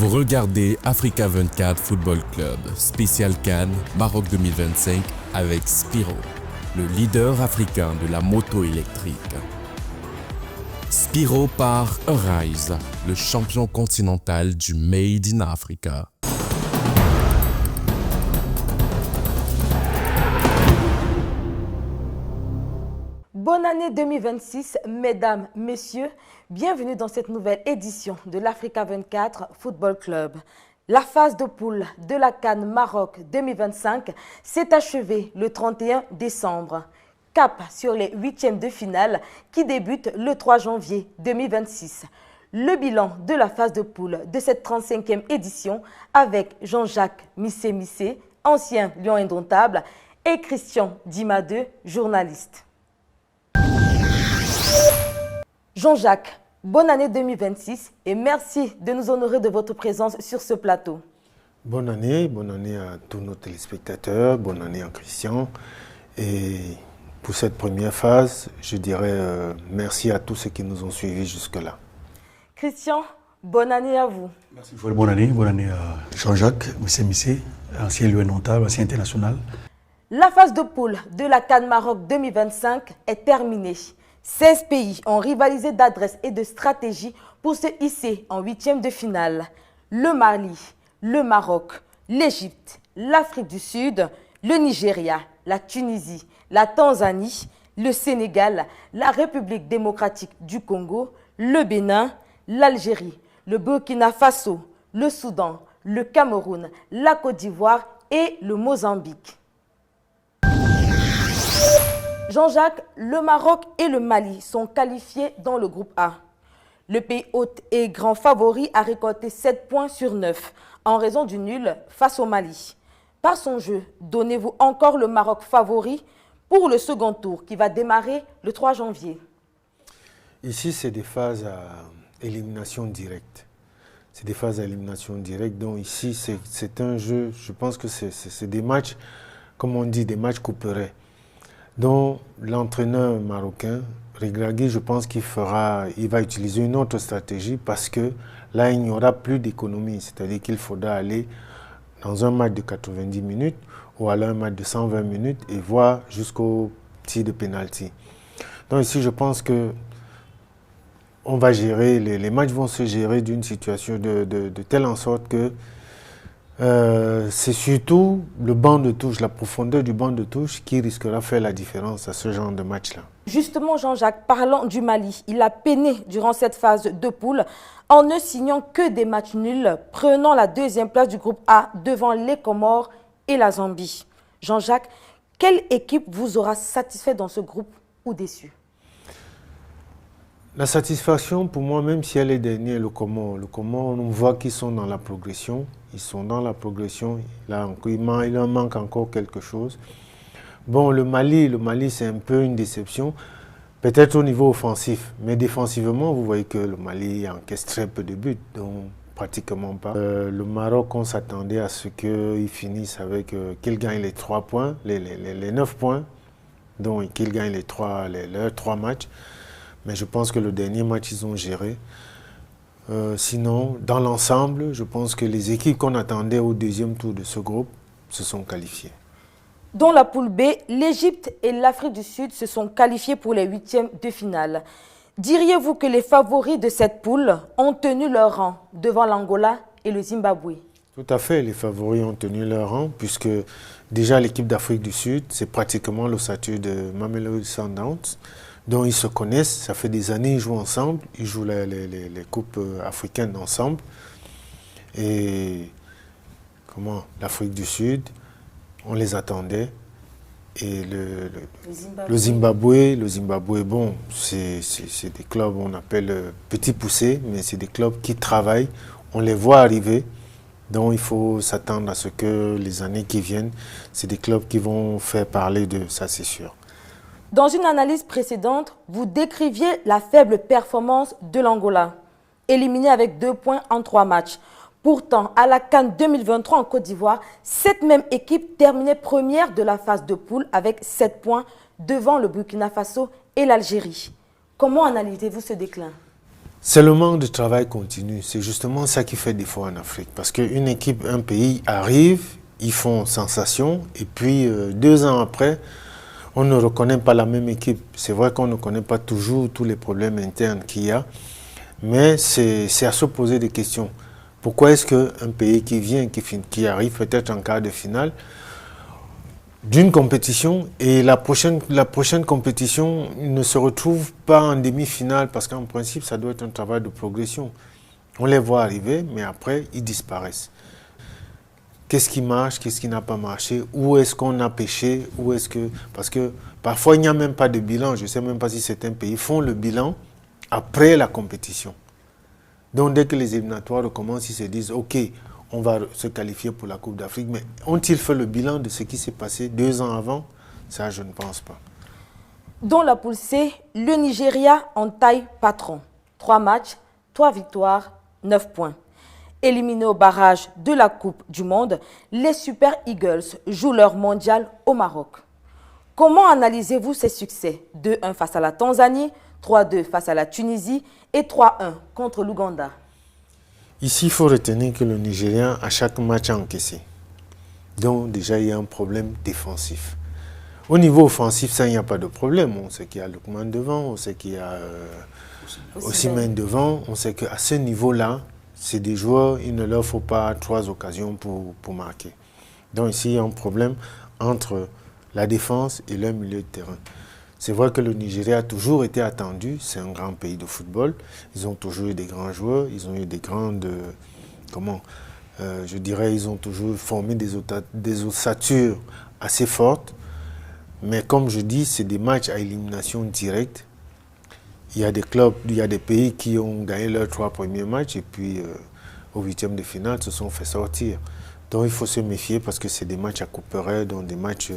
Vous regardez Africa 24 Football Club, spécial Cannes, Maroc 2025 avec Spiro, le leader africain de la moto électrique. Spiro par Arise, le champion continental du Made in Africa. Bonne année 2026, mesdames, messieurs. Bienvenue dans cette nouvelle édition de l'Africa 24 Football Club. La phase de poule de la CAN Maroc 2025 s'est achevée le 31 décembre. Cap sur les huitièmes de finale qui débutent le 3 janvier 2026. Le bilan de la phase de poule de cette 35e édition avec Jean-Jacques Missé-Missé, ancien Lion indomptable, et Christian Dimadeu, journaliste. Jean-Jacques, bonne année 2026 et merci de nous honorer de votre présence sur ce plateau. Bonne année à tous nos téléspectateurs, bonne année à Christian. Et pour cette première phase, je dirais merci à tous ceux qui nous ont suivis jusque-là. Christian, bonne année à vous. Merci, bonne année à Jean-Jacques Missé-Missé, ancien Lion indomptable, ancien international. La phase de poule de la CAN Maroc 2025 est terminée. 16 pays ont rivalisé d'adresse et de stratégie pour se hisser en huitième de finale. Le Mali, le Maroc, l'Égypte, l'Afrique du Sud, le Nigeria, la Tunisie, la Tanzanie, le Sénégal, la République démocratique du Congo, le Bénin, l'Algérie, le Burkina Faso, le Soudan, le Cameroun, la Côte d'Ivoire et le Mozambique. Jean-Jacques, le Maroc et le Mali sont qualifiés dans le groupe A. Le pays hôte et grand favori a récolté 7 points sur 9 en raison du nul face au Mali. Par son jeu, donnez-vous encore le Maroc favori pour le second tour qui va démarrer le 3 janvier. Ici, c'est des phases à élimination directe. C'est des phases à élimination directe. Donc ici, c'est un jeu, je pense que c'est des matchs, comme on dit, des matchs couperets. Donc l'entraîneur marocain, Regragui, je pense qu'il va utiliser une autre stratégie parce que là, il n'y aura plus d'économie. C'est-à-dire qu'il faudra aller dans un match de 90 minutes ou alors un match de 120 minutes et voir jusqu'au tir de pénalty. Donc ici, je pense que on va gérer, les matchs vont se gérer d'une situation de telle en sorte que c'est surtout le banc de touche, la profondeur du banc de touche qui risquera de faire la différence à ce genre de match-là. Justement, Jean-Jacques, parlant du Mali, il a peiné durant cette phase de poule en ne signant que des matchs nuls, prenant la deuxième place du groupe A devant les Comores et la Zambie. Jean-Jacques, quelle équipe vous aura satisfait dans ce groupe ou déçu? La satisfaction, pour moi, même si elle est dernière, le Comore, on voit qu'ils sont dans la progression. Ils sont dans la progression. Il en manque encore quelque chose. Bon, le Mali, c'est un peu une déception. Peut-être au niveau offensif. Mais défensivement, vous voyez que le Mali encaisse très peu de buts. Donc, pratiquement pas. Le Maroc, on s'attendait à ce qu'il finisse avec... qu'il gagne les 3 points, les 9 points. Donc, qu'il gagne leurs 3 matchs. Mais je pense que le dernier match, ils ont géré. Sinon, dans l'ensemble, je pense que les équipes qu'on attendait au deuxième tour de ce groupe se sont qualifiées. Dans la poule B, l'Égypte et l'Afrique du Sud se sont qualifiés pour les huitièmes de finale. Diriez-vous que les favoris de cette poule ont tenu leur rang devant l'Angola et le Zimbabwe? Tout à fait, les favoris ont tenu leur rang puisque déjà l'équipe d'Afrique du Sud, c'est pratiquement l'ossature de Mamelodi Sundowns. Donc ils se connaissent, ça fait des années qu'ils jouent ensemble, ils jouent les coupes africaines ensemble. Et l'Afrique du Sud, on les attendait. Et le Zimbabwe, bon, c'est des clubs on appelle petits poussés, mais c'est des clubs qui travaillent, on les voit arriver. Donc il faut s'attendre à ce que les années qui viennent, c'est des clubs qui vont faire parler de ça, c'est sûr. Dans une analyse précédente, vous décriviez la faible performance de l'Angola, éliminé avec 2 points en 3 matchs. Pourtant, à la CAN 2023 en Côte d'Ivoire, cette même équipe terminait première de la phase de poule avec 7 points devant le Burkina Faso et l'Algérie. Comment analysez-vous ce déclin? C'est le manque de travail continu. C'est justement ça qui fait défaut en Afrique. Parce qu'une équipe, un pays arrive, ils font sensation, et puis 2 ans après, on ne reconnaît pas la même équipe. C'est vrai qu'on ne connaît pas toujours tous les problèmes internes qu'il y a, mais c'est à se poser des questions. Pourquoi est-ce qu'un pays qui vient, qui arrive peut-être en quart de finale d'une compétition, et la prochaine compétition ne se retrouve pas en demi-finale, parce qu'en principe, ça doit être un travail de progression. On les voit arriver, mais après, ils disparaissent. Qu'est-ce qui marche, qu'est-ce qui n'a pas marché, où est-ce qu'on a pêché, où est-ce que... Parce que parfois, il n'y a même pas de bilan. Je ne sais même pas si certains pays font le bilan après la compétition. Donc, dès que les éliminatoires recommencent, ils se disent, OK, on va se qualifier pour la Coupe d'Afrique, mais ont-ils fait le bilan de ce qui s'est passé 2 ans avant? Ça, je ne pense pas. Dans la poule C, le Nigeria en taille patron. 3 matchs, 3 victoires, 9 points. Éliminés au barrage de la Coupe du Monde, les Super Eagles jouent leur mondial au Maroc. Comment analysez-vous ces succès? 2-1 face à la Tanzanie, 3-2 face à la Tunisie et 3-1 contre l'Ouganda. Ici, il faut retenir que le Nigérien, à chaque match, a encaissé. Donc, déjà, il y a un problème défensif. Au niveau offensif, ça, il n'y a pas de problème. On sait qu'il y a Lookman devant, on sait qu'il y a Osimhen devant. On sait qu'à ce niveau-là, c'est des joueurs, il ne leur faut pas 3 occasions pour marquer. Donc, ici, il y a un problème entre la défense et le milieu de terrain. C'est vrai que le Nigeria a toujours été attendu, c'est un grand pays de football. Ils ont toujours eu des grands joueurs, ils ont eu des grandes... je dirais, ils ont toujours formé des ossatures assez fortes. Mais comme je dis, c'est des matchs à élimination directe. Il y a des clubs, il y a des pays qui ont gagné leurs 3 premiers matchs et puis au 8e de finale se sont fait sortir. Donc il faut se méfier parce que c'est des matchs à couper, donc des matchs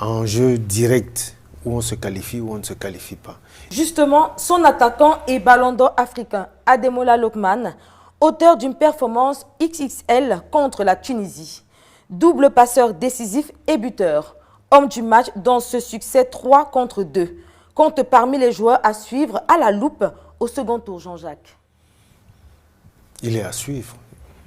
en jeu direct, où on se qualifie ou on ne se qualifie pas. Justement, son attaquant et ballon d'or africain, Ademola Lookman, auteur d'une performance XXL contre la Tunisie. Double passeur décisif et buteur. Homme du match dans ce succès 3-2. Compte parmi les joueurs à suivre à la loupe au second tour, Jean-Jacques. Il est à suivre.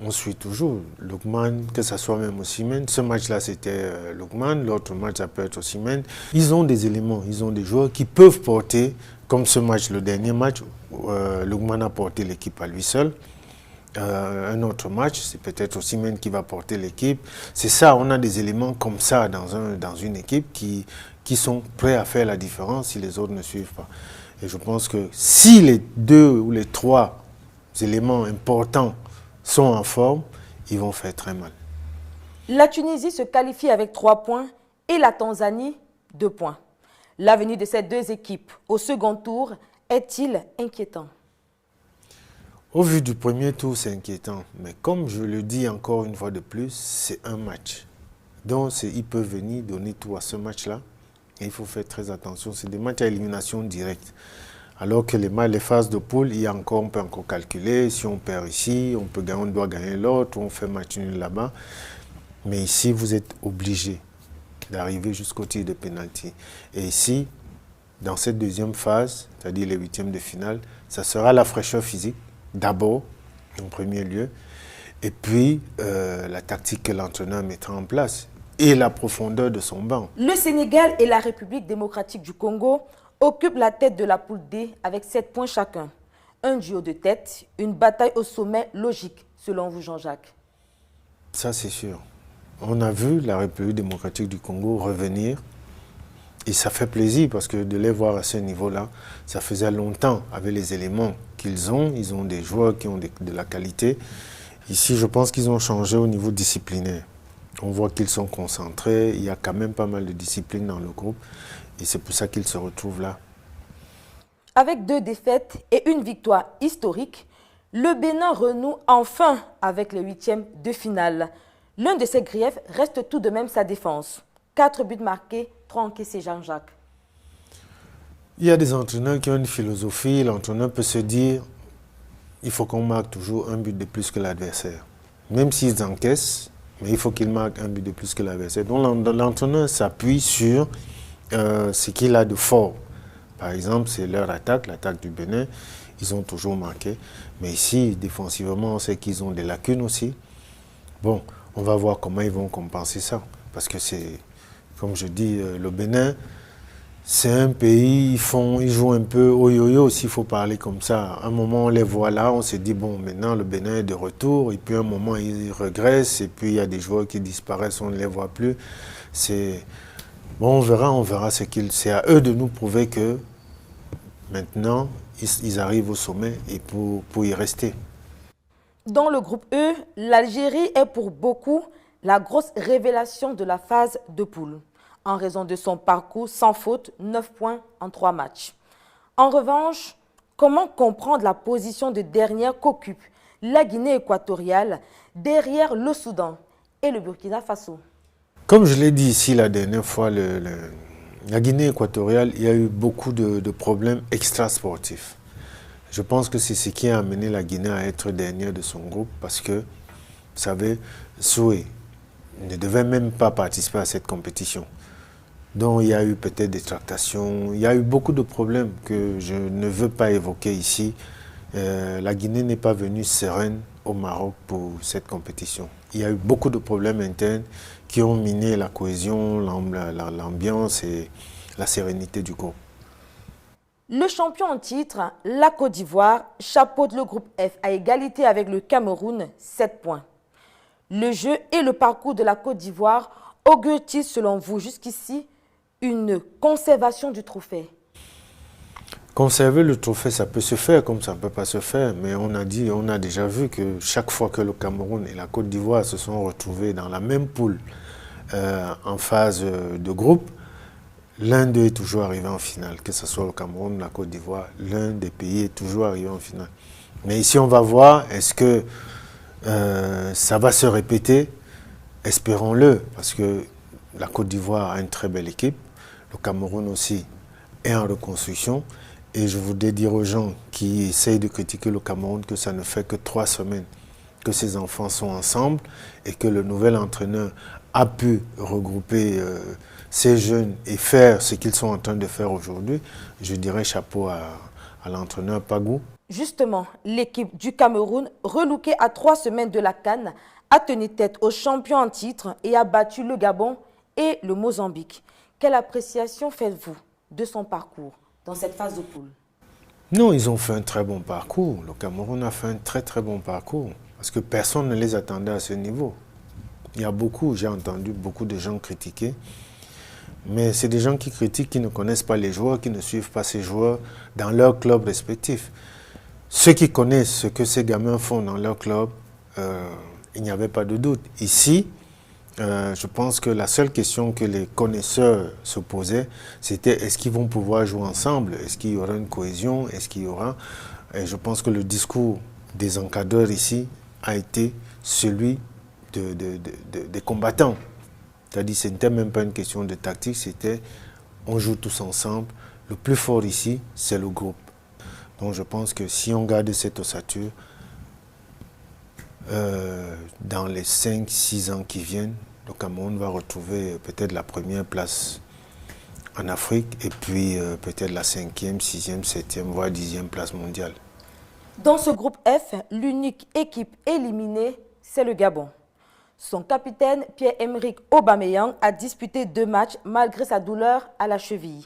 On suit toujours Lookman, que ce soit même Osimhen. Ce match-là, c'était Lookman. L'autre match, ça peut être Osimhen. Ils ont des éléments, ils ont des joueurs qui peuvent porter, comme ce match, le dernier match, Lookman a porté l'équipe à lui seul. Un autre match, c'est peut-être Osimhen qui va porter l'équipe. C'est ça, on a des éléments comme ça dans une équipe qui sont prêts à faire la différence si les autres ne suivent pas. Et je pense que si les 2 ou les 3 éléments importants sont en forme, ils vont faire très mal. La Tunisie se qualifie avec 3 points et la Tanzanie 2 points. L'avenir de ces 2 équipes au second tour est-il inquiétant? Au vu du premier tour, c'est inquiétant. Mais comme je le dis encore une fois de plus, c'est un match. Donc, ils peuvent venir donner tout à ce match-là. Et il faut faire très attention. C'est des matchs à élimination directe. Alors que les phases de poule, on peut encore calculer. Si on perd ici, on doit gagner l'autre, on fait match nul là-bas. Mais ici, vous êtes obligé d'arriver jusqu'au tir de pénalty. Et ici, dans cette deuxième phase, c'est-à-dire les 8e de finale, ça sera la fraîcheur physique, d'abord, en premier lieu, et puis la tactique que l'entraîneur mettra en place et la profondeur de son banc. Le Sénégal et la République démocratique du Congo occupent la tête de la poule D avec 7 points chacun. Un duo de tête, une bataille au sommet logique, selon vous, Jean-Jacques? Ça, c'est sûr. On a vu la République démocratique du Congo revenir et ça fait plaisir parce que de les voir à ce niveau-là, ça faisait longtemps avec les éléments qu'ils ont. Ils ont des joueurs qui ont de la qualité. Ici, je pense qu'ils ont changé au niveau disciplinaire. On voit qu'ils sont concentrés, il y a quand même pas mal de discipline dans le groupe et c'est pour ça qu'ils se retrouvent là. Avec 2 défaites et une victoire historique, le Bénin renoue enfin avec les 8e de finale. L'un de ses griefs reste tout de même sa défense. 4 buts marqués, 3 encaissés, Jean-Jacques. Il y a des entraîneurs qui ont une philosophie. L'entraîneur peut se dire il faut qu'on marque toujours un but de plus que l'adversaire. Même s'ils encaissent, mais il faut qu'ils marquent un but de plus que l'adversaire. Donc l'entraîneur s'appuie sur ce qu'il a de fort Par exemple, c'est leur attaque, l'attaque du Bénin. Ils ont toujours marqué. Mais ici, défensivement, on sait qu'ils ont des lacunes aussi. Bon, on va voir comment ils vont compenser ça. Parce que c'est, comme je dis, le Bénin, c'est un pays, ils jouent un peu au yo-yo, s'il faut parler comme ça. À un moment, on les voit là, on se dit, bon, maintenant, le Bénin est de retour. Et puis, à un moment, ils regressent. Et puis, il y a des joueurs qui disparaissent, on ne les voit plus. Bon, on verra c'est à eux de nous prouver que maintenant, ils arrivent au sommet et pour y rester. Dans le groupe E, l'Algérie est pour beaucoup la grosse révélation de la phase de poule, en raison de son parcours sans faute, 9 points en 3 matchs. En revanche, comment comprendre la position de dernière qu'occupe la Guinée équatoriale derrière le Soudan et le Burkina Faso? Comme je l'ai dit ici la dernière fois, la Guinée équatoriale, il y a eu beaucoup de problèmes extrasportifs. Je pense que c'est ce qui a amené la Guinée à être dernière de son groupe parce que, vous savez, Soué ne devait même pas participer à cette compétition. Donc il y a eu peut-être des tractations, il y a eu beaucoup de problèmes que je ne veux pas évoquer ici. La Guinée n'est pas venue sereine au Maroc pour cette compétition. Il y a eu beaucoup de problèmes internes qui ont miné la cohésion, l'ambiance et la sérénité du groupe. Le champion en titre, la Côte d'Ivoire, chapeaute le groupe F à égalité avec le Cameroun, 7 points. Le jeu et le parcours de la Côte d'Ivoire augurent-ils selon vous jusqu'ici une conservation du trophée? Conserver le trophée, ça peut se faire comme ça ne peut pas se faire, mais on a déjà vu que chaque fois que le Cameroun et la Côte d'Ivoire se sont retrouvés dans la même poule en phase de groupe, l'un d'eux est toujours arrivé en finale, que ce soit le Cameroun ou la Côte d'Ivoire, l'un des pays est toujours arrivé en finale. Mais ici, on va voir, est-ce que ça va se répéter? Espérons-le, parce que la Côte d'Ivoire a une très belle équipe, le Cameroun aussi est en reconstruction, et je voudrais dire aux gens qui essayent de critiquer le Cameroun que ça ne fait que 3 semaines que ces enfants sont ensemble et que le nouvel entraîneur a pu regrouper ces jeunes et faire ce qu'ils sont en train de faire aujourd'hui. Je dirais chapeau à l'entraîneur Pagou. Justement, l'équipe du Cameroun, relookée à 3 semaines de la CAN, a tenu tête aux champions en titre et a battu le Gabon et le Mozambique. Quelle appréciation faites-vous de son parcours dans cette phase de poule? Non, ils ont fait un très bon parcours. Le Cameroun a fait un très très bon parcours parce que personne ne les attendait à ce niveau. Il y a j'ai entendu beaucoup de gens critiquer, mais c'est des gens qui critiquent, qui ne connaissent pas les joueurs, qui ne suivent pas ces joueurs dans leur club respectif. Ceux qui connaissent ce que ces gamins font dans leur club, il n'y avait pas de doute. Ici, je pense que la seule question que les connaisseurs se posaient, c'était est-ce qu'ils vont pouvoir jouer ensemble? Est-ce qu'il y aura une cohésion? Est-ce qu'il y aura... Et je pense que le discours des encadreurs ici a été celui des combattants. C'est-à-dire que ce n'était même pas une question de tactique, c'était on joue tous ensemble. Le plus fort ici, c'est le groupe. Donc je pense que si on garde cette ossature, dans les 5-6 ans qui viennent, le Cameroun va retrouver peut-être la première place en Afrique et puis peut-être la 5e, 6e, 7e, voire 10e place mondiale. Dans ce groupe F, l'unique équipe éliminée, c'est le Gabon. Son capitaine, Pierre-Emerick Aubameyang, a disputé 2 matchs malgré sa douleur à la cheville.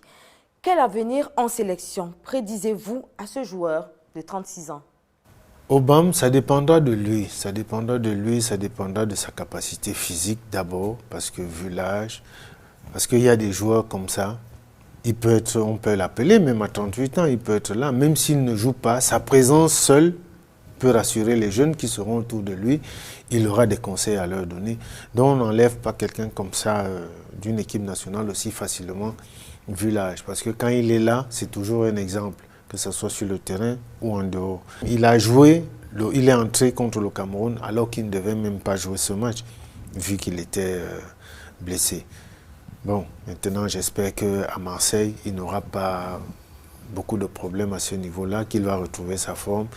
Quel avenir en sélection prédisez-vous à ce joueur de 36 ans? Aubame, ça dépendra de lui. Ça dépendra de sa capacité physique d'abord, parce que vu l'âge, parce qu'il y a des joueurs comme ça, on peut l'appeler, même à 38 ans, il peut être là. Même s'il ne joue pas, sa présence seule peut rassurer les jeunes qui seront autour de lui. Il aura des conseils à leur donner. Donc on n'enlève pas quelqu'un comme ça d'une équipe nationale aussi facilement, vu l'âge. Parce que quand il est là, c'est toujours un exemple, que ce soit sur le terrain ou en dehors. Il a joué, il est entré contre le Cameroun alors qu'il ne devait même pas jouer ce match, vu qu'il était blessé. Bon, maintenant j'espère qu'à Marseille, il n'aura pas beaucoup de problèmes à ce niveau-là, qu'il va retrouver sa forme.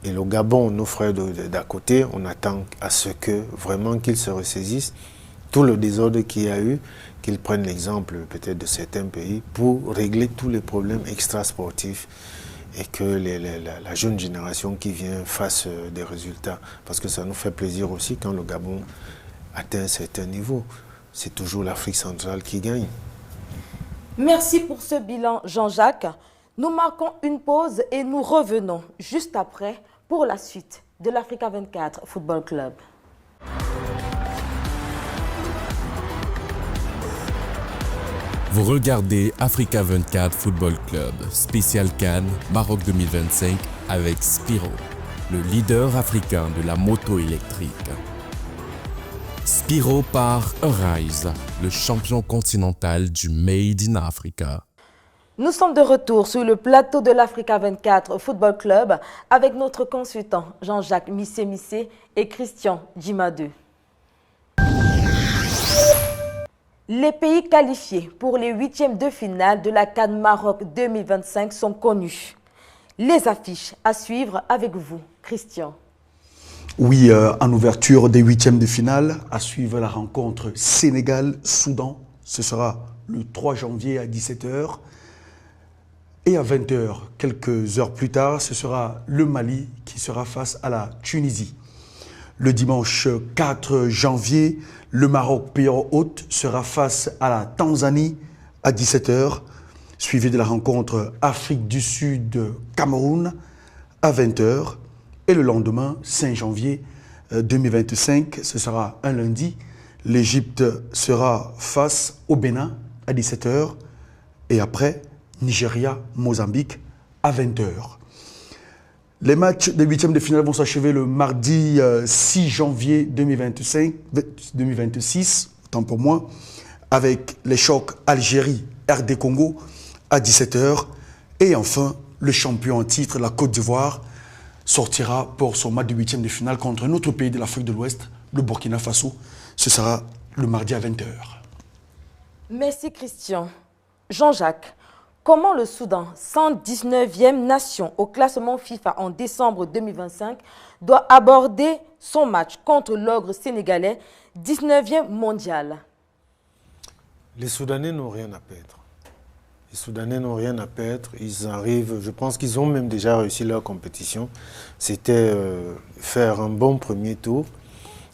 Et le Gabon, nos frères d'à côté, on attend à ce que vraiment qu'ils se ressaisissent tout le désordre qu'il y a eu, qu'ils prennent l'exemple peut-être de certains pays pour régler tous les problèmes extrasportifs et que la jeune génération qui vient fasse des résultats. Parce que ça nous fait plaisir aussi quand le Gabon atteint un certain niveau. C'est toujours l'Afrique centrale qui gagne. Merci pour ce bilan, Jean-Jacques. Nous marquons une pause et nous revenons juste après pour la suite de l'Africa 24 Football Club. Vous regardez Africa 24 Football Club, spécial Cannes, Maroc 2025 avec Spiro, le leader africain de la moto électrique. Spiro par Arise, le champion continental du Made in Africa. Nous sommes de retour sur le plateau de l'Africa 24 Football Club avec notre consultant Jean-Jacques Missé-Missé et Christian Djimadeu. Les pays qualifiés pour les huitièmes de finale de la CAN Maroc 2025 sont connus. Les affiches à suivre avec vous, Christian. Oui, en ouverture des huitièmes de finale, à suivre la rencontre Sénégal-Soudan. Ce sera le 3 janvier à 17 h. Et à 20 h, quelques heures plus tard, ce sera le Mali qui sera face à la Tunisie. Le dimanche 4 janvier, le Maroc, pays hôte, sera face à la Tanzanie à 17 h, suivi de la rencontre Afrique du Sud-Cameroun à 20 h. Et le lendemain, 5 janvier 2025, ce sera un lundi, l'Égypte sera face au Bénin à 17 h. Et après, Nigeria-Mozambique à 20 h. Les matchs des huitièmes de finale vont s'achever le mardi 6 janvier 2026, tant pour moi, avec les chocs Algérie-RD Congo à 17 h. Et enfin, le champion en titre, la Côte d'Ivoire, sortira pour son match de huitièmes de finale contre un autre pays de l'Afrique de l'Ouest, le Burkina Faso. Ce sera le mardi à 20 h. Merci Christian. Jean-Jacques, comment le Soudan, 119e nation au classement FIFA en décembre 2025, doit aborder son match contre l'ogre sénégalais, 19e mondial? Les Soudanais n'ont rien à perdre. Les Soudanais n'ont rien à perdre. Ils arrivent, je pense qu'ils ont même déjà réussi leur compétition. C'était faire un bon premier tour.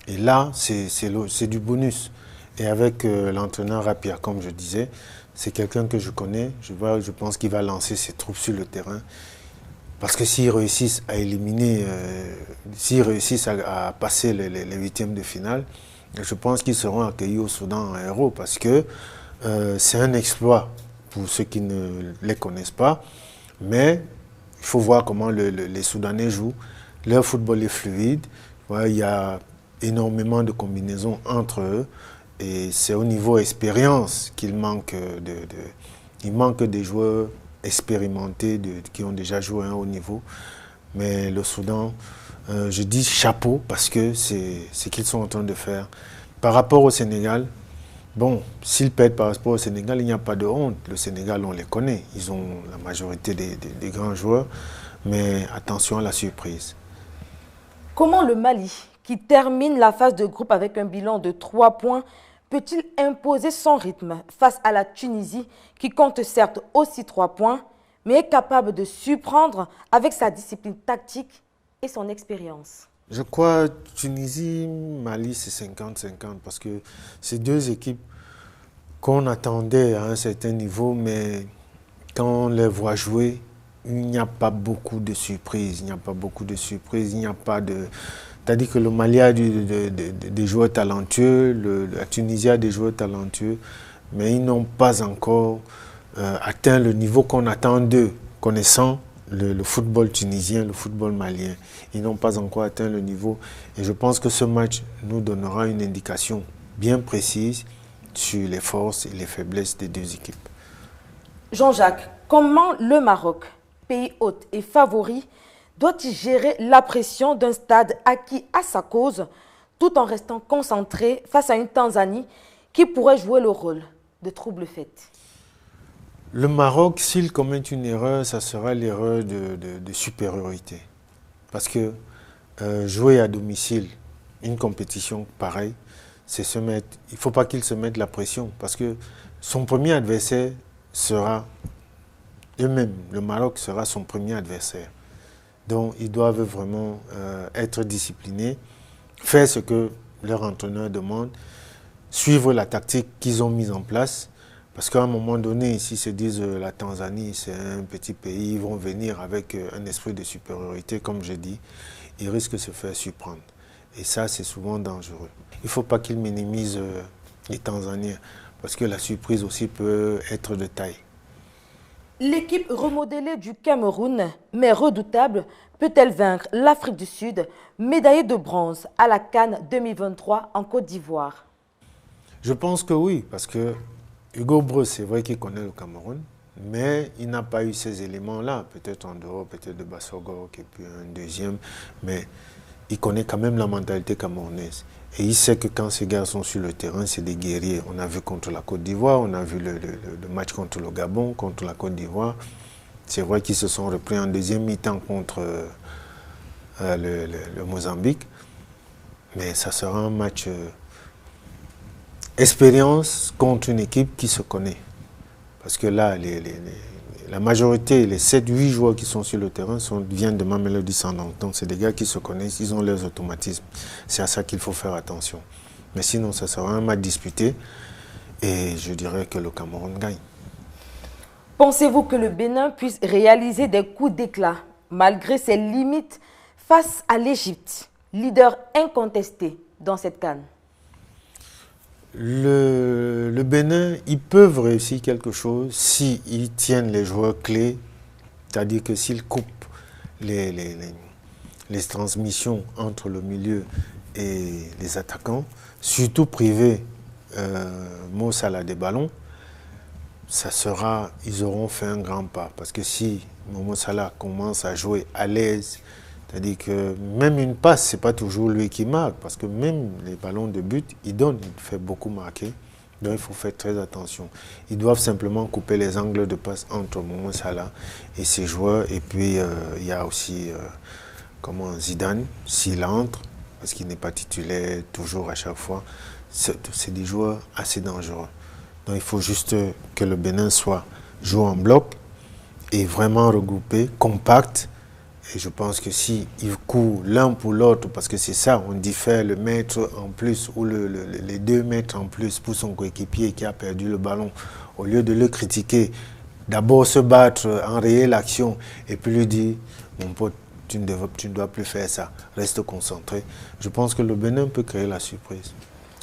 Et là, c'est du bonus. Et avec l'entraîneur Rapia, comme je disais, c'est quelqu'un que je connais. Je pense qu'il va lancer ses troupes sur le terrain. Parce que s'ils réussissent à éliminer, s'ils réussissent à passer les huitièmes de finale, je pense qu'ils seront accueillis au Soudan en héros. Parce que c'est un exploit pour ceux qui ne les connaissent pas. Mais il faut voir comment les Soudanais jouent. Leur football est fluide. Ouais, il y a énormément de combinaisons entre eux. Et c'est au niveau expérience qu'il manque il manque des joueurs expérimentés qui ont déjà joué à un haut niveau. Mais le Soudan, je dis chapeau parce que c'est ce qu'ils sont en train de faire. Par rapport au Sénégal, bon, s'ils perdent par rapport au Sénégal, il n'y a pas de honte. Le Sénégal, on les connaît. Ils ont la majorité des grands joueurs. Mais attention à la surprise. Comment le Mali, qui termine la phase de groupe avec un bilan de 3 points, peut-il imposer son rythme face à la Tunisie, qui compte certes aussi 3 points, mais est capable de surprendre avec sa discipline tactique et son expérience? Je crois Tunisie, Mali, c'est 50-50 parce que c'est deux équipes qu'on attendait à un certain niveau, mais quand on les voit jouer, il n'y a pas beaucoup de surprises. Il n'y a pas beaucoup de surprises, il n'y a pas de... C'est-à-dire que le Mali a des joueurs talentueux, la Tunisie a des joueurs talentueux, mais ils n'ont pas encore atteint le niveau qu'on attend d'eux, connaissant le football tunisien, le football malien. Ils n'ont pas encore atteint le niveau. Et je pense que ce match nous donnera une indication bien précise sur les forces et les faiblesses des deux équipes. Jean-Jacques, comment le Maroc, pays hôte et favori, doit-il gérer la pression d'un stade acquis à sa cause tout en restant concentré face à une Tanzanie qui pourrait jouer le rôle de trouble-fête? Le Maroc, s'il commet une erreur, ça sera l'erreur de supériorité. Parce que jouer à domicile une compétition pareille, il ne faut pas qu'il se mette la pression parce que son premier adversaire sera eux-mêmes. Le Maroc sera son premier adversaire. Donc, ils doivent vraiment être disciplinés, faire ce que leur entraîneur demande, suivre la tactique qu'ils ont mise en place. Parce qu'à un moment donné, s'ils se disent la Tanzanie, c'est un petit pays, ils vont venir avec un esprit de supériorité, comme je dis, ils risquent de se faire surprendre. Et ça, c'est souvent dangereux. Il ne faut pas qu'ils minimisent les Tanzaniens, parce que la surprise aussi peut être de taille. L'équipe remodelée du Cameroun, mais redoutable, peut-elle vaincre l'Afrique du Sud, médaillée de bronze à la CAN 2023 en Côte d'Ivoire? Je pense que oui, parce que Hugo Broos, c'est vrai qu'il connaît le Cameroun, mais il n'a pas eu ces éléments-là, peut-être en dehors, peut-être de Bassogor, et puis un deuxième, mais il connaît quand même la mentalité camerounaise. Et il sait que quand ces gars sont sur le terrain, c'est des guerriers. On a vu contre la Côte d'Ivoire, on a vu le match contre le Gabon, contre la Côte d'Ivoire. C'est vrai qu'ils se sont repris en deuxième mi-temps contre le Mozambique, mais ça sera un match expérience contre une équipe qui se connaît. Parce que là, la majorité, les 7-8 joueurs qui sont sur le terrain viennent de Mamelodi Sundowns. Donc c'est des gars qui se connaissent, ils ont leurs automatismes. C'est à ça qu'il faut faire attention. Mais sinon, ça sera un match disputé et je dirais que le Cameroun gagne. Pensez-vous que le Bénin puisse réaliser des coups d'éclat malgré ses limites face à l'Égypte, leader incontesté dans cette CAN? Le Bénin, ils peuvent réussir quelque chose s'ils tiennent les joueurs clés, c'est-à-dire que s'ils coupent les transmissions entre le milieu et les attaquants, surtout priver Mo Salah des ballons, ils auront fait un grand pas. Parce que si Mo Salah commence à jouer à l'aise, c'est-à-dire que même une passe, ce n'est pas toujours lui qui marque, parce que même les ballons de but, il fait beaucoup marquer. Donc il faut faire très attention. Ils doivent simplement couper les angles de passe entre Momo Salah et ses joueurs. Et puis il y a aussi Zidane, s'il entre, parce qu'il n'est pas titulaire toujours à chaque fois. C'est des joueurs assez dangereux. Donc il faut juste que le Bénin joue en bloc et vraiment regroupé, compact. Et je pense que s'ils courent l'un pour l'autre, parce que c'est ça, on dit faire le mètre en plus ou les 2 mètres en plus pour son coéquipier qui a perdu le ballon, au lieu de le critiquer, d'abord se battre, enrayer l'action et puis lui dire, mon pote, tu ne dois plus faire ça, reste concentré. Je pense que le Bénin peut créer la surprise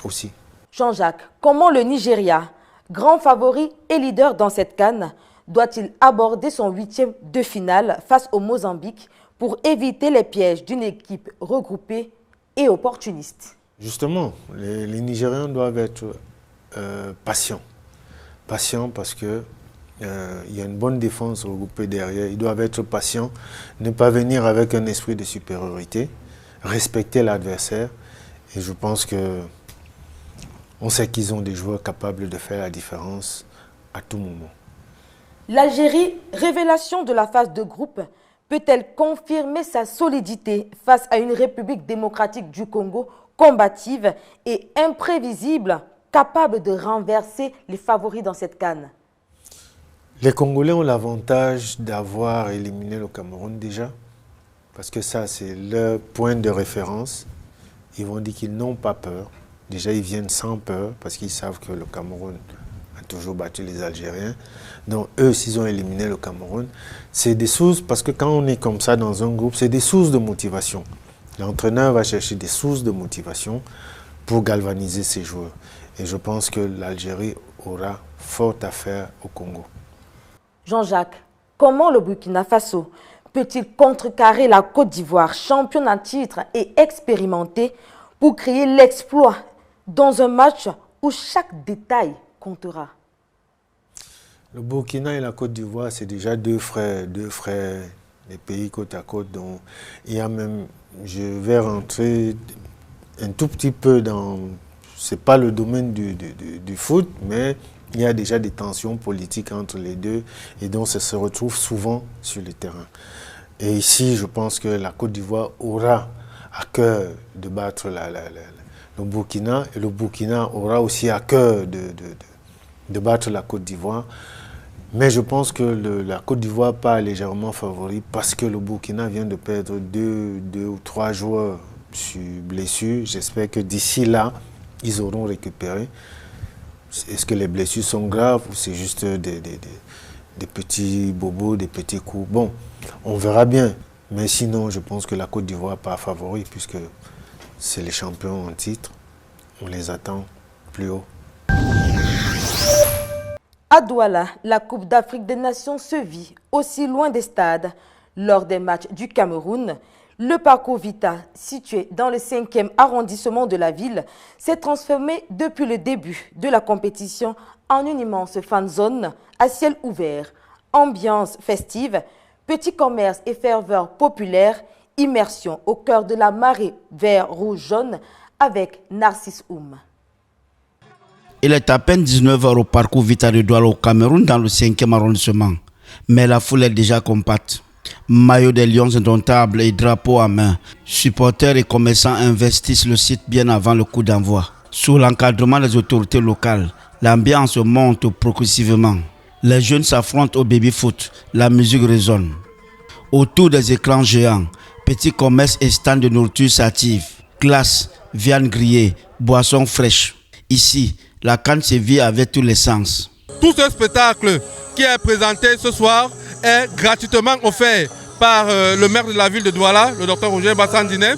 aussi. Jean-Jacques, comment le Nigeria, grand favori et leader dans cette CAN, doit-il aborder son 8e de finale face au Mozambique pour éviter les pièges d'une équipe regroupée et opportuniste? Justement, les Nigérians doivent être patients. Patients parce qu'il y a une bonne défense regroupée derrière. Ils doivent être patients, ne pas venir avec un esprit de supériorité, respecter l'adversaire. Et je pense qu'on sait qu'ils ont des joueurs capables de faire la différence à tout moment. L'Algérie, révélation de la phase de groupe, peut-elle confirmer sa solidité face à une République démocratique du Congo combative et imprévisible, capable de renverser les favoris dans cette CAN? Les Congolais ont l'avantage d'avoir éliminé le Cameroun déjà, parce que ça c'est leur point de référence. Ils vont dire qu'ils n'ont pas peur. Déjà ils viennent sans peur, parce qu'ils savent que le Cameroun a toujours battu les Algériens. Donc eux, s'ils ont éliminé le Cameroun, c'est des sources, parce que quand on est comme ça dans un groupe, c'est des sources de motivation. L'entraîneur va chercher des sources de motivation pour galvaniser ses joueurs. Et je pense que l'Algérie aura fort à faire au Congo. Jean-Jacques, comment le Burkina Faso peut-il contrecarrer la Côte d'Ivoire, championne en titre et expérimentée, pour créer l'exploit dans un match où chaque détail comptera? Le Burkina et la Côte d'Ivoire, c'est déjà deux frères, des pays côte à côte. Donc, il y a même, je vais rentrer un tout petit peu dans, c'est pas le domaine du foot, mais il y a déjà des tensions politiques entre les deux et donc ça se retrouve souvent sur le terrain. Et ici, je pense que la Côte d'Ivoire aura à cœur de battre le Burkina. Et le Burkina aura aussi à cœur de battre la Côte d'Ivoire. Mais je pense que la Côte d'Ivoire part légèrement favori parce que le Burkina vient de perdre deux ou trois joueurs sur blessure. J'espère que d'ici là, ils auront récupéré. Est-ce que les blessures sont graves ou c'est juste des petits bobos, des petits coups? Bon, on verra bien. Mais sinon, je pense que la Côte d'Ivoire part favori puisque c'est les champions en titre. On les attend plus haut. À Douala, la Coupe d'Afrique des Nations se vit aussi loin des stades. Lors des matchs du Cameroun, le parcours Vita, situé dans le 5e arrondissement de la ville, s'est transformé depuis le début de la compétition en une immense fan zone à ciel ouvert. Ambiance festive, petits commerces et ferveur populaire, immersion au cœur de la marée vert-rouge-jaune avec Narcisse Oum. Il est à peine 19h au parcours Vita de Douala au Cameroun dans le 5e arrondissement. Mais la foule est déjà compacte. Maillots des Lions indomptables et drapeaux à main. Supporters et commerçants investissent le site bien avant le coup d'envoi. Sous l'encadrement des autorités locales, l'ambiance monte progressivement. Les jeunes s'affrontent au baby-foot. La musique résonne. Autour des écrans géants, petits commerces et stands de nourriture s'activent. Glace, viande grillée, boissons fraîches. Ici, la CAN se vit avec tous les sens. Tout ce spectacle qui est présenté ce soir est gratuitement offert par le maire de la ville de Douala, le docteur Roger Bassandine,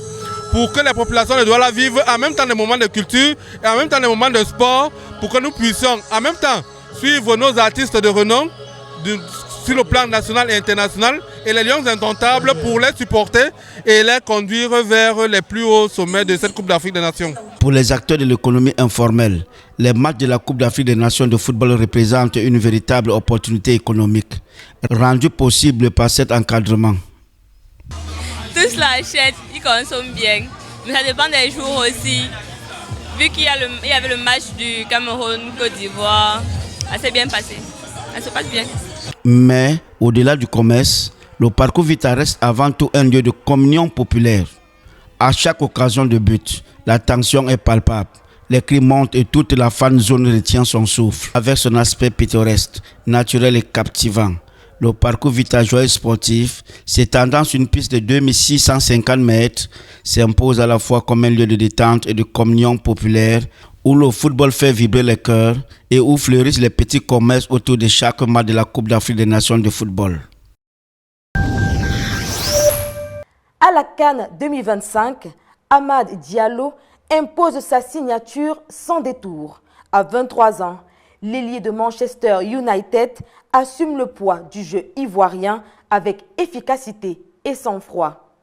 pour que les populations de Douala vivent en même temps des moments de culture et en même temps des moments de sport, pour que nous puissions en même temps suivre nos artistes de renom sur le plan national et international et les Lions indomptables pour les supporter et les conduire vers les plus hauts sommets de cette Coupe d'Afrique des Nations. Pour les acteurs de l'économie informelle, les matchs de la Coupe d'Afrique des Nations de football représentent une véritable opportunité économique, rendue possible par cet encadrement. Tous l'achètent, ils consomment bien, mais ça dépend des jours aussi. Vu qu'il y avait le match du Cameroun-Côte d'Ivoire, ça s'est bien passé, ça se passe bien. Mais au-delà du commerce, le parcours Vita reste avant tout un lieu de communion populaire. À chaque occasion de but, la tension est palpable. Les cris montent et toute la fan zone retient son souffle. Avec son aspect pittoresque, naturel et captivant, le parcours Vita joyeux sportif, s'étendant sur une piste de 2650 mètres, s'impose à la fois comme un lieu de détente et de communion populaire où le football fait vibrer les cœurs et où fleurissent les petits commerces autour de chaque match de la Coupe d'Afrique des Nations de football. À la CAN 2025, Amad Diallo impose sa signature sans détour. À 23 ans, l'ailier de Manchester United assume le poids du jeu ivoirien avec efficacité et sang-froid.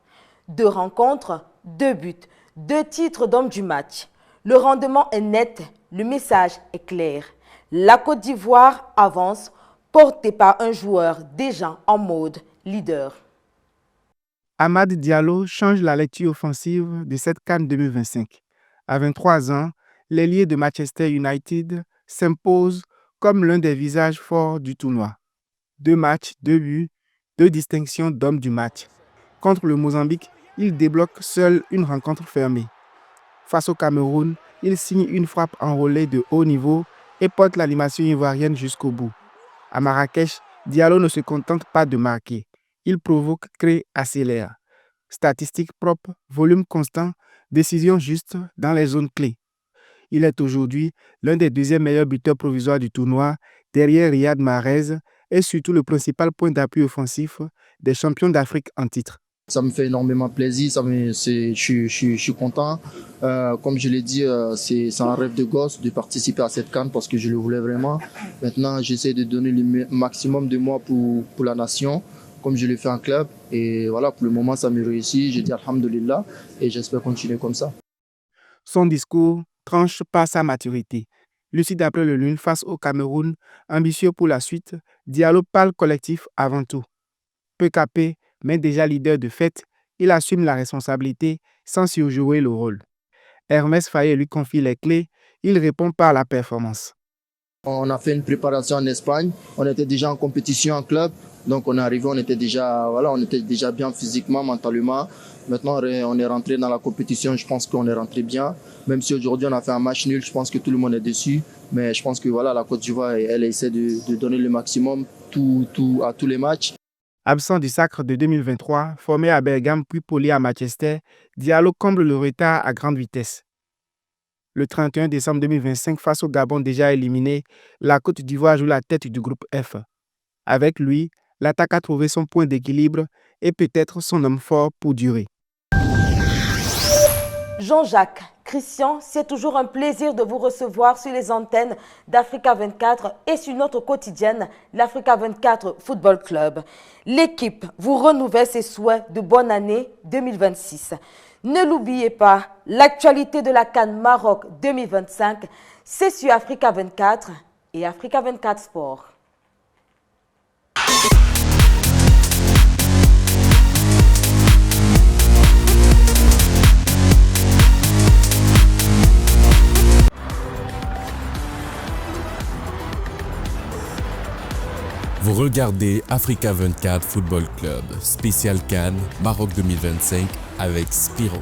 2 rencontres, 2 buts, 2 titres d'homme du match. Le rendement est net, le message est clair. La Côte d'Ivoire avance, portée par un joueur déjà en mode leader. Amad Diallo change la lecture offensive de cette CAN 2025. À 23 ans, l'ailier de Manchester United s'impose comme l'un des visages forts du tournoi. 2 matchs, 2 buts, 2 distinctions d'homme du match. Contre le Mozambique, il débloque seul une rencontre fermée. Face au Cameroun, il signe une frappe enrôlée de haut niveau et porte l'animation ivoirienne jusqu'au bout. À Marrakech, Diallo ne se contente pas de marquer. Il provoque, crée, accélère. Statistiques propres, volume constant, décision juste dans les zones clés. Il est aujourd'hui l'un des 2e meilleurs buteurs provisoires du tournoi, derrière Riyad Mahrez et surtout le principal point d'appui offensif des champions d'Afrique en titre. Ça me fait énormément plaisir, je suis content. Comme je l'ai dit, c'est un rêve de gosse de participer à cette CAN parce que je le voulais vraiment. Maintenant, j'essaie de donner le maximum de moi pour la nation, comme je l'ai fait en club. Et voilà, pour le moment, ça me réussit. Je dis alhamdoulilah et j'espère continuer comme ça. Son discours tranche par sa maturité. Lucide après le nul face au Cameroun, ambitieux pour la suite, Diallo parle collectif avant tout. Peu capé, mais déjà leader de fait, il assume la responsabilité sans surjouer le rôle. Hermès Faye lui confie les clés, il répond par la performance. On a fait une préparation en Espagne, on était déjà en compétition en club, Donc on est arrivé, on était déjà bien physiquement, mentalement. Maintenant on est rentré dans la compétition, je pense qu'on est rentré bien. Même si aujourd'hui on a fait un match nul, je pense que tout le monde est déçu. Mais je pense que la Côte d'Ivoire, elle essaie de donner le maximum à tous les matchs. Absent du sacre de 2023, formé à Bergame puis poli à Manchester, Diallo comble le retard à grande vitesse. Le 31 décembre 2025, face au Gabon déjà éliminé, la Côte d'Ivoire joue la tête du groupe F. Avec lui, l'attaque a trouvé son point d'équilibre et peut-être son homme fort pour durer. Jean-Jacques, Christian, c'est toujours un plaisir de vous recevoir sur les antennes d'Africa 24 et sur notre quotidienne, l'Africa 24 Football Club. L'équipe vous renouvelle ses souhaits de bonne année 2026. Ne l'oubliez pas, l'actualité de la CAN Maroc 2025, c'est sur Africa 24 et Africa 24 Sport. Vous regardez Africa 24 Football Club, spécial CAN Maroc 2025 avec Spiro,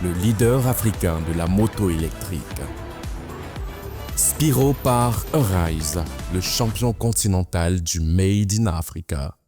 le leader africain de la moto électrique. Spiro par Arise, le champion continental du Made in Africa.